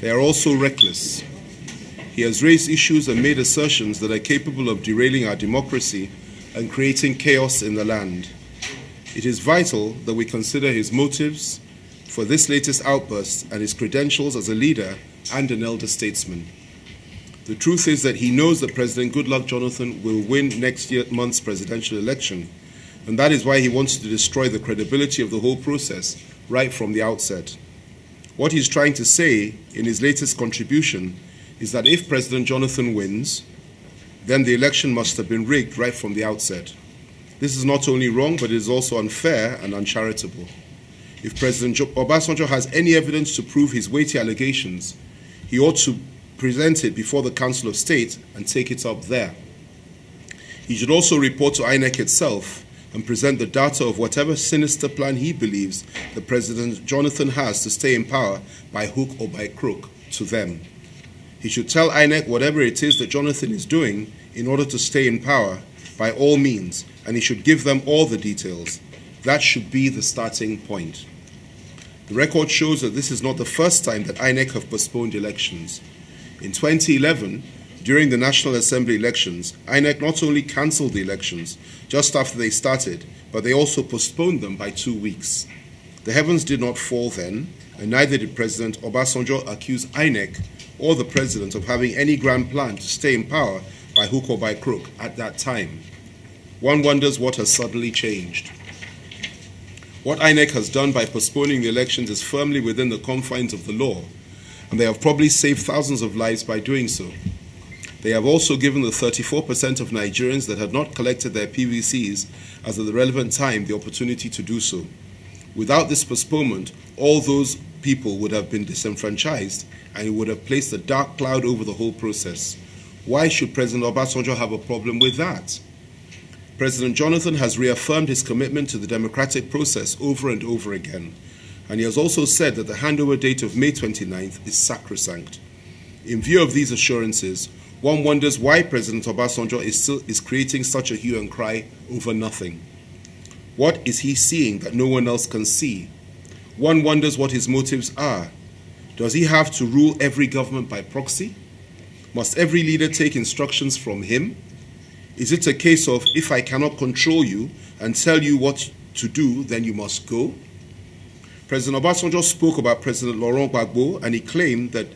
They are also reckless. He has raised issues and made assertions that are capable of derailing our democracy and creating chaos in the land. It is vital that we consider his motives for this latest outburst and his credentials as a leader and an elder statesman. The truth is that he knows that President Goodluck Jonathan will win next month's presidential election, and that is why he wants to destroy the credibility of the whole process right from the outset. What he's trying to say in his latest contribution is that if President Jonathan wins, then the election must have been rigged right from the outset. This is not only wrong, but it is also unfair and uncharitable. If President Obasanjo has any evidence to prove his weighty allegations, he ought to present it before the Council of State and take it up there. He should also report to INEC itself and present the data of whatever sinister plan he believes that President Jonathan has to stay in power by hook or by crook to them. He should tell INEC whatever it is that Jonathan is doing in order to stay in power by all means, and he should give them all the details. That should be the starting point. The record shows that this is not the first time that INEC have postponed elections. In 2011, during the National Assembly elections, INEC not only cancelled the elections just after they started, but they also postponed them by 2 weeks. The heavens did not fall then, and neither did President Obasanjo accuse INEC or the president of having any grand plan to stay in power by hook or by crook at that time. One wonders what has suddenly changed. What INEC has done by postponing the elections is firmly within the confines of the law, and they have probably saved thousands of lives by doing so. They have also given the 34% of Nigerians that had not collected their PVCs as at the relevant time the opportunity to do so. Without this postponement, all those people would have been disenfranchised, and it would have placed a dark cloud over the whole process. Why should President Obasanjo have a problem with that? President Jonathan has reaffirmed his commitment to the democratic process over and over again, and he has also said that the handover date of May 29th is sacrosanct. In view of these assurances, one wonders why President Obasanjo is creating such a hue and cry over nothing. What is he seeing that no one else can see? One wonders what his motives are. Does he have to rule every government by proxy? Must every leader take instructions from him? Is it a case of, if I cannot control you and tell you what to do, then you must go? President Obasanjo spoke about President Laurent Gbagbo, and he claimed that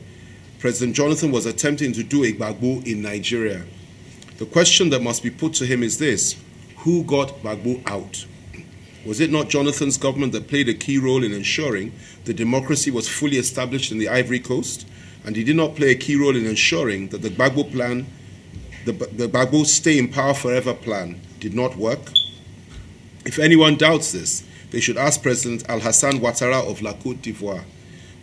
President Jonathan was attempting to do a Gbagbo in Nigeria. The question that must be put to him is this: who got Gbagbo out? Was it not Jonathan's government that played a key role in ensuring that democracy was fully established in the Ivory Coast? And he did not play a key role in ensuring that the Gbagbo plan, the Gbagbo stay in power forever plan, did not work? If anyone doubts this, they should ask President Alassane Ouattara of La Côte d'Ivoire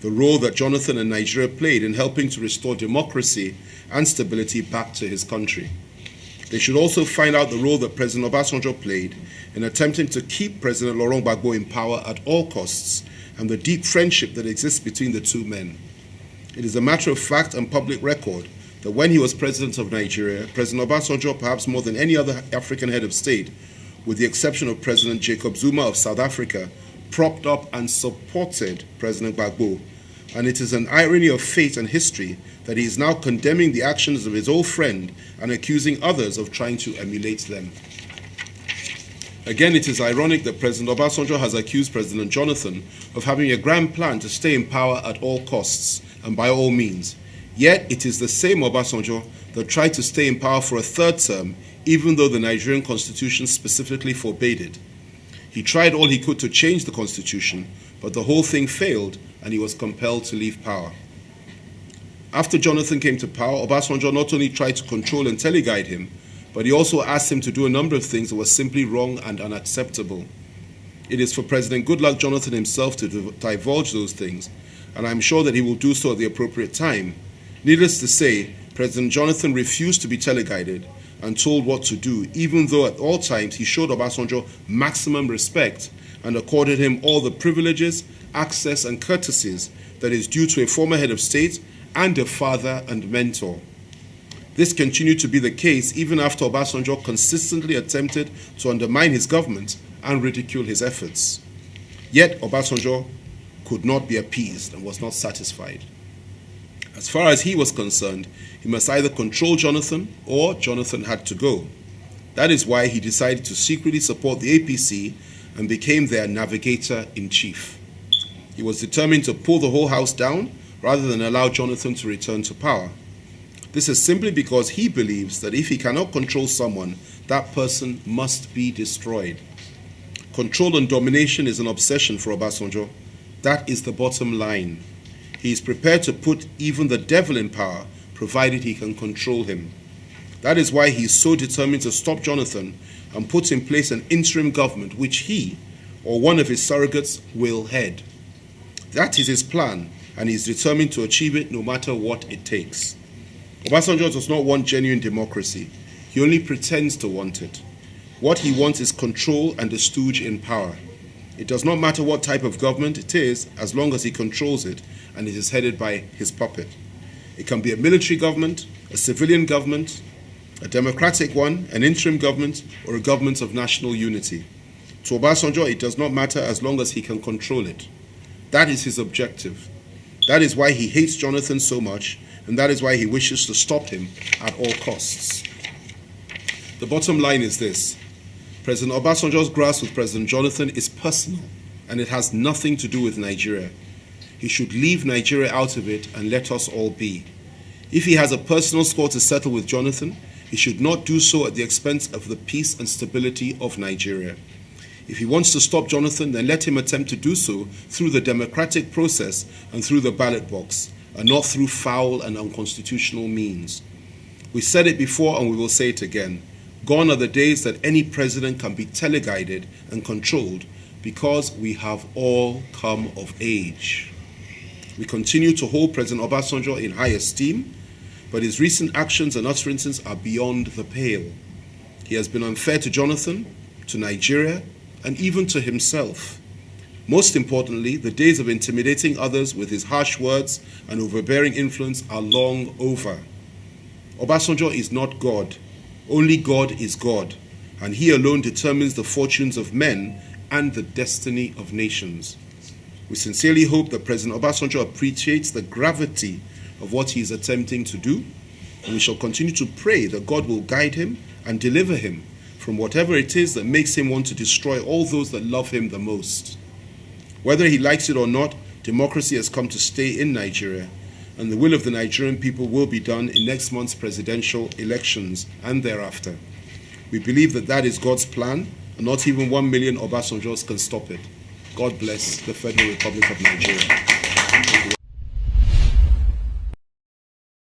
the role that Jonathan and Nigeria played in helping to restore democracy and stability back to his country. They should also find out the role that President Obasanjo played in attempting to keep President Laurent Gbagbo in power at all costs, and the deep friendship that exists between the two men. It is a matter of fact and public record that when he was president of Nigeria, President Obasanjo, perhaps more than any other African head of state, with the exception of President Jacob Zuma of South Africa, propped up and supported President Gbagbo. And it is an irony of fate and history that he is now condemning the actions of his old friend and accusing others of trying to emulate them. Again, it is ironic that President Obasanjo has accused President Jonathan of having a grand plan to stay in power at all costs and by all means. Yet it is the same Obasanjo that tried to stay in power for a third term, even though the Nigerian constitution specifically forbade it. He tried all he could to change the constitution, but the whole thing failed and he was compelled to leave power. After Jonathan came to power, Obasanjo not only tried to control and teleguide him, but he also asked him to do a number of things that were simply wrong and unacceptable. It is for President Goodluck Jonathan himself to divulge those things, and I'm sure that he will do so at the appropriate time. Needless to say, President Jonathan refused to be teleguided and told what to do, even though at all times he showed Obasanjo maximum respect and accorded him all the privileges, access, and courtesies that is due to a former head of state and a father and mentor. This continued to be the case even after Obasanjo consistently attempted to undermine his government and ridicule his efforts. Yet Obasanjo could not be appeased and was not satisfied. As far as he was concerned, he must either control Jonathan or Jonathan had to go. That is why he decided to secretly support the APC and became their navigator-in-chief. He was determined to pull the whole house down rather than allow Jonathan to return to power. This is simply because he believes that if he cannot control someone, that person must be destroyed. Control and domination is an obsession for Obasanjo. That is the bottom line. He is prepared to put even the devil in power, provided he can control him. That is why he is so determined to stop Jonathan and put in place an interim government which he, or one of his surrogates, will head. That is his plan, and he is determined to achieve it no matter what it takes. Obasanjo does not want genuine democracy. He only pretends to want it. What he wants is control and a stooge in power. It does not matter what type of government it is, as long as he controls it and it is headed by his puppet. It can be a military government, a civilian government, a democratic one, an interim government, or a government of national unity. To Obasanjo, it does not matter as long as he can control it. That is his objective. That is why he hates Jonathan so much, and that is why he wishes to stop him at all costs. The bottom line is this. President Obasanjo's grasp with President Jonathan is personal, and it has nothing to do with Nigeria. He should leave Nigeria out of it and let us all be. If he has a personal score to settle with Jonathan, he should not do so at the expense of the peace and stability of Nigeria. If he wants to stop Jonathan, then let him attempt to do so through the democratic process and through the ballot box, and not through foul and unconstitutional means. We said it before and we will say it again. Gone are the days that any president can be teleguided and controlled, because we have all come of age. We continue to hold President Obasanjo in high esteem, but his recent actions and utterances are beyond the pale. He has been unfair to Jonathan, to Nigeria, and even to himself. Most importantly, the days of intimidating others with his harsh words and overbearing influence are long over. Obasanjo is not God. Only God is God, and he alone determines the fortunes of men and the destiny of nations. We sincerely hope that President Obasanjo appreciates the gravity of what he is attempting to do, and we shall continue to pray that God will guide him and deliver him from whatever it is that makes him want to destroy all those that love him the most. Whether he likes it or not, democracy has come to stay in Nigeria, and the will of the Nigerian people will be done in next month's presidential elections and thereafter. We believe that that is God's plan, and not even 1 million Obasanjos can stop it. God bless the Federal Republic of Nigeria.